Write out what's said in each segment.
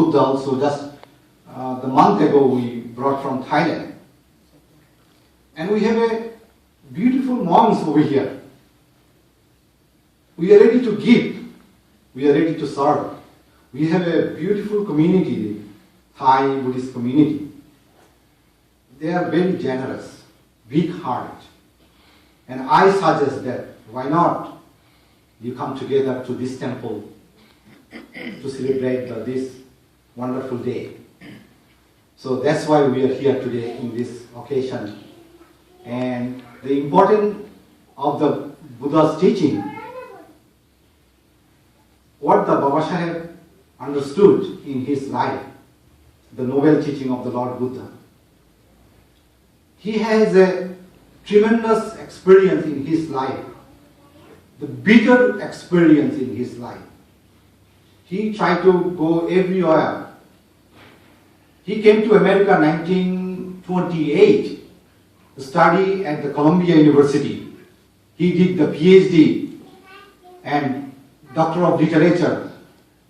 Buddha also just the month ago we brought from Thailand. And we have a beautiful monks over here. We are ready to give. We are ready to serve. We have a beautiful community, the Thai Buddhist community. They are very generous, big-hearted. And I suggest that why not you come together to this temple to celebrate this wonderful day. So that's why we are here today in this occasion. And the importance of the Buddha's teaching, what the Baba Sahib understood in his life, the noble teaching of the Lord Buddha. He has a tremendous experience in his life, the bitter experience in his life. He tried to go everywhere. He came to America in 1928 to study at the Columbia University. He did the PhD and Doctor of Literature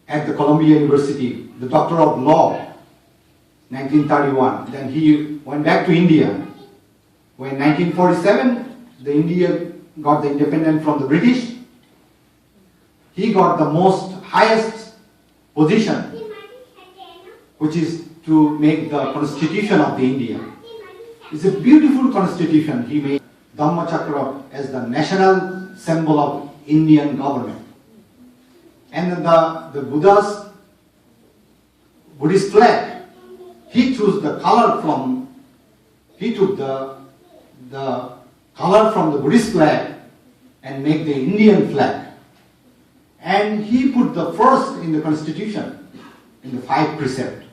at the Columbia University, the Doctor of Law, 1931. Then he went back to India. When 1947, the India got the independence from the British, he got the highest position, which is to make the constitution of the India. It's a beautiful constitution he made, Dhammachakra as the national symbol of Indian government. And then the Buddhist flag, he chose the color from, he took the color from the Buddhist flag and make the Indian flag. And he put the first in the constitution, in the 5 precepts.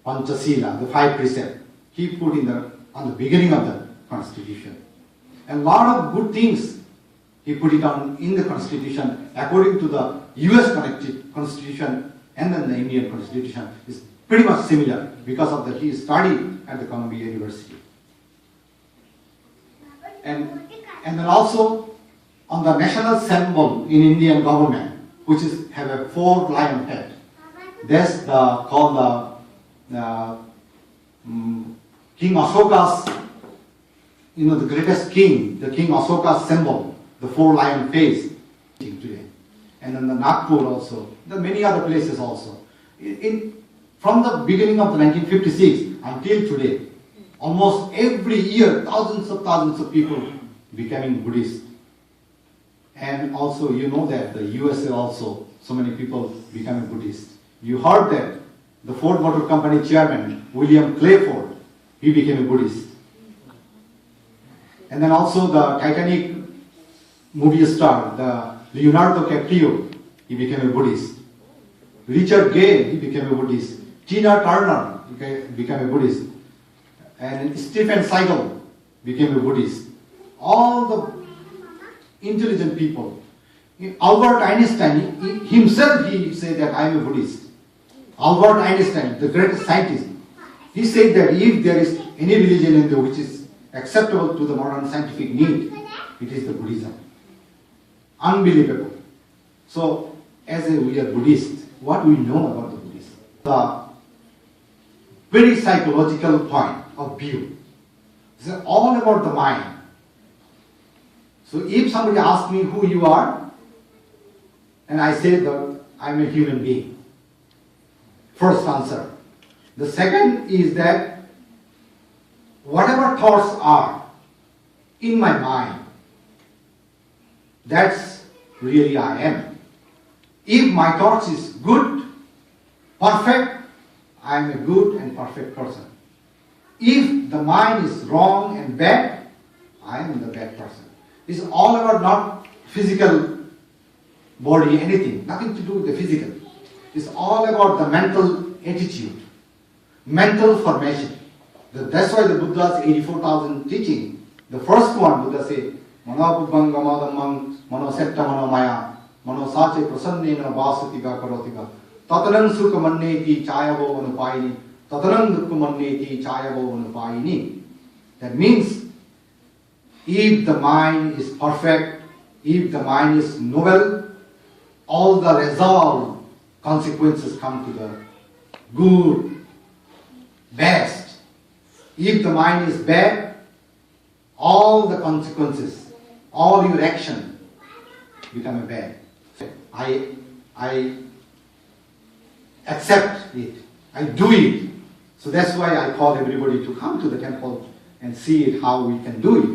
Panchasila, the 5 precepts. He put on the beginning of the constitution. And a lot of good things he put it on in the constitution according to the US constitution, and then the Indian constitution is pretty much similar because of that he studied at the Columbia University. And then also on the national symbol in Indian government, which have a 4 lion head. That's called the King Ashoka's, the greatest king, the King Ashoka's symbol, the 4 lion face today. And then the Nagpur also, there are many other places also. From the beginning of the 1956 until today, almost every year, thousands of people becoming Buddhist. And also, you know that the USA also, so many people becoming Buddhist. You heard that the Ford Motor Company chairman, William Clay Ford, he became a Buddhist. And then also the Titanic movie star, the Leonardo DiCaprio, he became a Buddhist. Richard Gere, he became a Buddhist. Tina Turner became a Buddhist. And Stephen Seagal became a Buddhist. All the intelligent people. Albert Einstein, himself he said that I am a Buddhist. Albert Einstein, the greatest scientist, he said that if there is any religion in the which is acceptable to the modern scientific need, it is the Buddhism. Unbelievable. So, as we are Buddhist, what do we know about the Buddhism? The very psychological point of view. It's all about the mind. So if somebody asks me who you are, and I say that I'm a human being. First answer. The second is that whatever thoughts are in my mind, that's really I am. If my thoughts is good, perfect, I am a good and perfect person. If the mind is wrong and bad, I am the bad person. It's all about not physical body, anything, nothing to do with the physical. It's all about the mental attitude, mental formation. That's why the Buddha's 84,000 teaching, the first one Buddha said, Manapubbang gamadamang manosetta manomaya manosache prasannena vasutiga karotiga tatanang sukhamanneti chayavo manupayini tatanang dukhamanneti chayavo manupayini. That means if the mind is perfect, if the mind is noble, all the resolve consequences come to the good, best. If the mind is bad, all the consequences, all your action become a bad. I accept it. I do it. So that's why I call everybody to come to the temple and see it, how we can do it.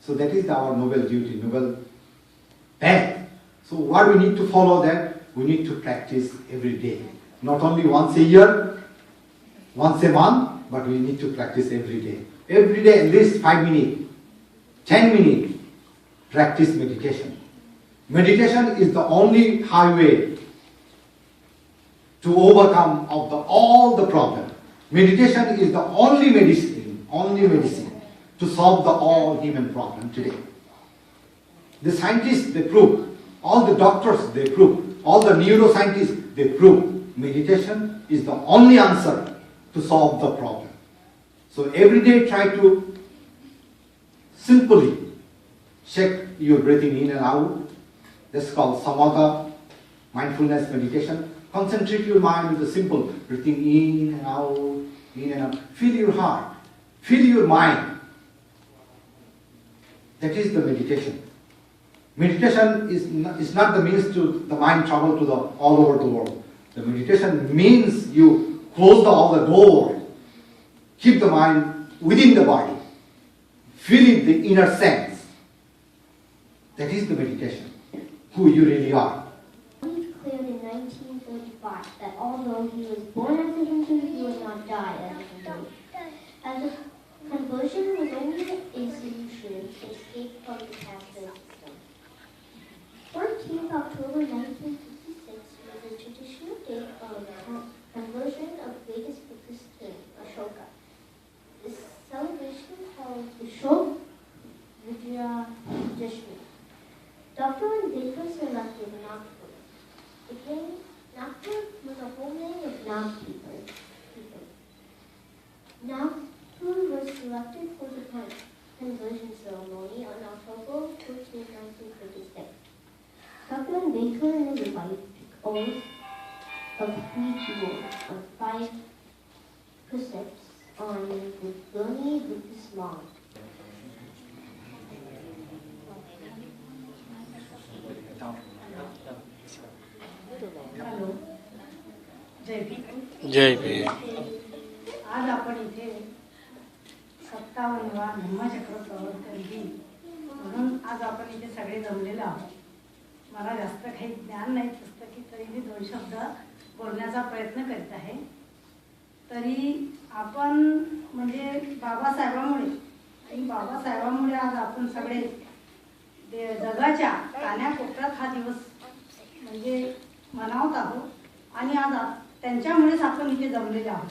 So that is our noble duty, noble path. So what we need to follow that, we need to practice every day. Not only once a year, once a month, but we need to practice every day. Every day at least 5 minutes, 10 minutes, practice meditation. Meditation is the only highway to overcome all the problems. Meditation is the only medicine to solve all human problems today. The scientists, they prove, all the doctors, they prove, all the neuroscientists, they prove, meditation is the only answer to solve the problem. So every day try to simply check your breathing in and out. That's called samatha, mindfulness meditation. Concentrate your mind with the simple breathing in and out, in and out. Feel your heart, feel your mind. That is the meditation. Meditation is not the means to the mind travel to all over the world. The meditation means you close all the doors, keep the mind within the body, feeling the inner sense. That is the meditation, who you really are. He declared in 1935 that although he was born as a Hindu, he would not die as a Hindu. As a conversion was only a solution to escape from the caste system. 14th October 1956 was a traditional date of conversion of Vedas Buddhist king Ashoka. This celebration held Ashok Vijayadashmi. Dr. Ambedkar selected Nagpur. Nagpur was a homeland of Nag people. Nagpur was selected for the conversion ceremony on October 14, 1956. Dr. Ambedkar and his wife took oath of 3 jewels on 5 precepts on the Burmese Buddhist monk. Hello जय भीम. जय भीम. आज आपण इथे 57वा धम्मचक्र प्रवर्तन दिन म्हणून आज आपण इथे सगळे जमलेलो आहोत. मला जास्त काही ज्ञान नाही पुस्तकी, तरी मी 2 शब्द बोलण्याचा प्रयत्न करीत आहे. तरी आपण म्हणजे बाबासाहेबांमुळे आज आपण सगळे जगाच्या कानाकोपऱ्यात हा दिवस म्हणजे मनावत आहोत आणि आज त्यांच्यामुळेच आपण इथे जमलेले आहोत.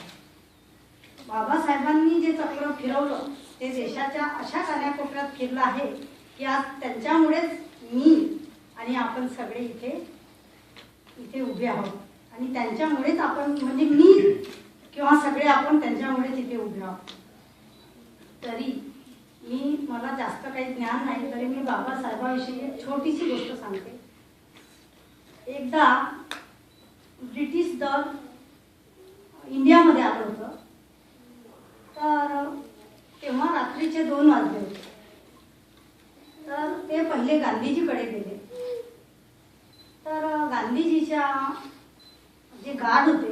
बाबासाहेबांनी जे चक्र फिरवलं ते देशाच्या अशा कानाकोपऱ्यात फिरलं आहे की आज त्यांच्यामुळेच मी आणि आपण सगळे इथे उभे आहोत आणि त्यांच्यामुळेच आपण म्हणजे मी किंवा सगळे आपण त्यांच्यामुळेच इथे उभे आहोत. तरी मला जास्त काही ज्ञान नाही, तरी मी बाबासाहेबांविषयी एक छोटीशी गोष्ट सांगते. एकदा ब्रिटिश दल इंडियामध्ये आलं होतं. तर तेव्हा रात्रीचे 2 वाजले होते. तर ते पहिले गांधीजीकडे गेले. तर गांधीजीच्या जे गार्ड होते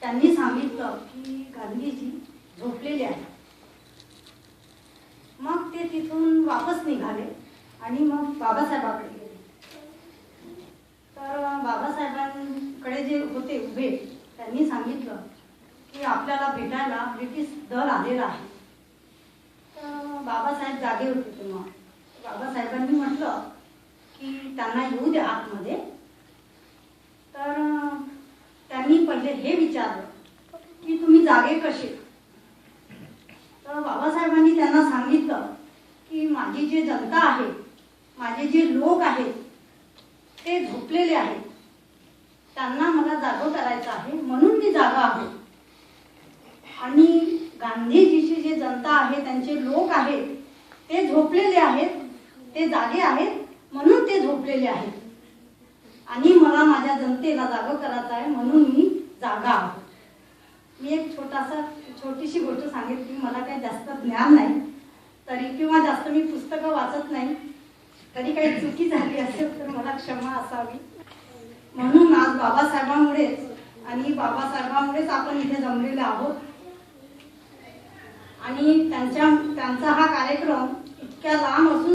त्यांनी सांगितलं की गांधीजी झोपलेले आहेत. मग ते तिथून वापस निघाले आणि मग बाबासाहेबांकडे गेले. तर बाबासाहेबांकडे जे होते उभे त्यांनी सांगितलं की आपल्याला भेटायला ब्रिटिश दल आलेला आहे. तर बाबासाहेब जागे होते तेव्हा. बाबासाहेबांनी म्हटलं की त्यांना येऊ द्या आतमध्ये. तर त्यांनी पहिले हे विचारलं की तुम्ही जागे कसे. तर बाबासाहेबांनी त्यांना सांगितलं की माझी जी जनता आहे, माझे जे लोक आहेत ते झोपलेले आहेत, त्यांना मला जागं करायचं आहे म्हणून मी जागा आहे. आणि गांधीजीची जी जनता आहे, त्यांचे लोक आहेत ते झोपलेले आहेत, ते जागे आहेत म्हणून ते झोपलेले आहेत. आणि मला माझ्या जनतेला जागं करायचं आहे, म्हणून मी जागा आहे. मी एक छोटीशी गोष्ट सांगितली. मला काही जास्त ज्ञान नाही तरी, किंवा जास्त मी पुस्तकं वाचत नाही, तरी काही चुकी झाली असेल तर मला क्षमा असावी. म्हणून आज बाबासाहेबांमुळेच आणि बाबासाहेबांमुळेच आपण इथे जमलेलो आहोत. आणि त्यांचा हा कार्यक्रम इतक्या लांब असून